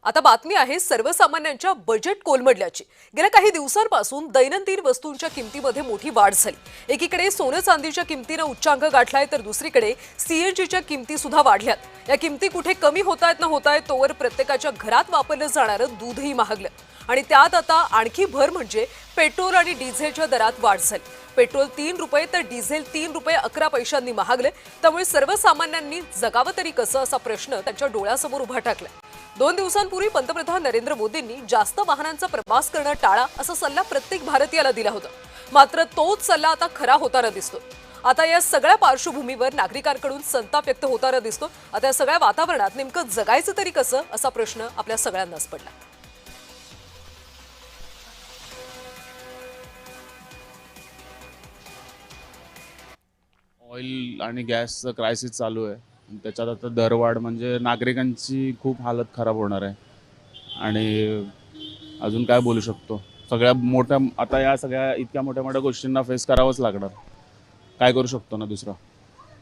आता बातमी आहे सर्वसामान्यांच्या बजेट कोलमडल्याची। गेल्या काही दिवसांपासून दैनंदिन वस्तूंच्या किमतीमध्ये मोठी वाढ झाली। एकीकडे सोने चांदीच्या किमतीने उच्चांक गाठलाय तर दुसरीकडे सीएनजीच्या किमती सुद्धा वाढल्यात। या किमती कुठे कमी होतायत तोवर प्रत्येकाच्या घरात वापरलं जाणारं दूधही महागलं आणि त्यात आता आणखी भर म्हणजे पेट्रोल आणि डिझेलच्या दरात वाढ झाली। पेट्रोल 3 रुपये तर डिझेल 3 रुपये 11 पैशांनी महागले। त्यामुळे सर्वसामान्यांनी जगावं तरी कसं असा प्रश्न त्यांच्या डोळ्यासमोर उभा टाकलाय। 2 दिवसांपूर्वी पंतप्रधान नरेंद्र मोदींनी जास्त वाहनांचा प्रवास करणं टाळा असा सल्ला प्रत्येक भारतीयाला दिला होता। मात्र तोच सल्ला आता खरा होताना दिसतो। आता या सगळ्या पार्श्वभूमीवर नागरिकांकडून संताप व्यक्त होताना दिसतो। आता या सगळ्या वातावरणात नेमकं जगायचं तरी कसं असा प्रश्न आपल्या सगळ्यांनाच पडला। ऑइल आणि गॅसचं क्रायसिस चालू आहे। त्याच्यात आता दरवाढ म्हणजे नागरिकांची खूप हालत खराब होणार आहे। आणि अजून काय बोलू शकतो, सगळ्या मोठ्या आता या सगळ्या इतक्या मोठ्या मोठ्या गोष्टींना फेस करावंच लागणार। काय करू शकतो ना दुसरं।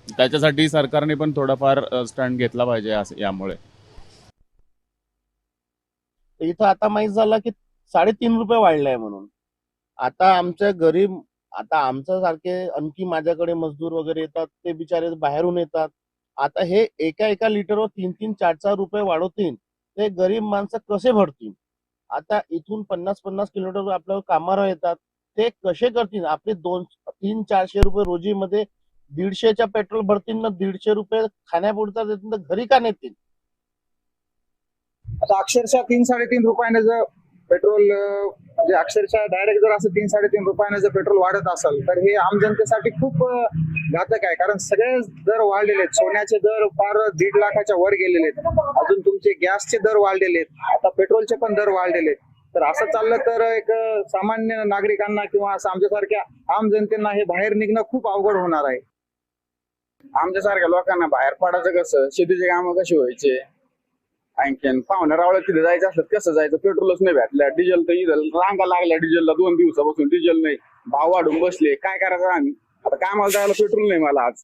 त्याच्यासाठी सरकारने पण थोडाफार स्टँड घेतला पाहिजे यामुळे। इथं आता माहित झालं की 3.5 रुपये वाढलाय म्हणून। आता आमच्या गरीब आता आमच्या सारखे आणखी माझ्याकडे मजदूर वगैरे येतात, ते बिचारे बाहेरून येतात। आता हे एका लिटरवर 3-3, 4-4 रुपये वाढवतील, ते गरीब माणसं कसे भरतील? आता इथून 50-50 किलोमीटर आपल्याला कामाला येतात, ते कसे करतील? आपले 200-300-400 रुपये रोजीमध्ये 150च्या पेट्रोल भरतील ना, 150 रुपये खाण्यापुरता देतील, तर घरी का नेतील? आता अक्षरशः 3-3.5 रुपयाने जर पेट्रोल म्हणजे अक्षरशः डायरेक्ट जर असं 3-3.5 रुपयाने जर पेट्रोल वाढत असेल तर हे आम जनतेसाठी खूप घातक आहे। कारण सगळे दर वाढलेले आहेत। सोन्याचे दर फार 1.5 लाखाच्या वर गेलेले आहेत। अजून तुमचे गॅसचे दर वाढलेले आहेत, आता पेट्रोलचे पण दर वाढलेले आहेत। तर असं चाललं तर एक सामान्य नागरिकांना किंवा असं आमच्यासारख्या आम जनतेना हे बाहेर निघणं खूप अवघड होणार आहे। आमच्यासारख्या लोकांना बाहेर पडायचं कसं, शेतीचे कामं कशी व्हायचे, आणखीन पाहुण्या रावळ्यात तिथे जायचं असलं कसं जायचं, पेट्रोलच नाही भेटल्या, डिझेल तर इथं रांगा लागल्या डिझेलला, 2 दिवसापासून डिझेल नाही, भाव वाढून बसले, काय करायचं आम्ही? आता कामाला जायला पेट्रोल नाही मला आज।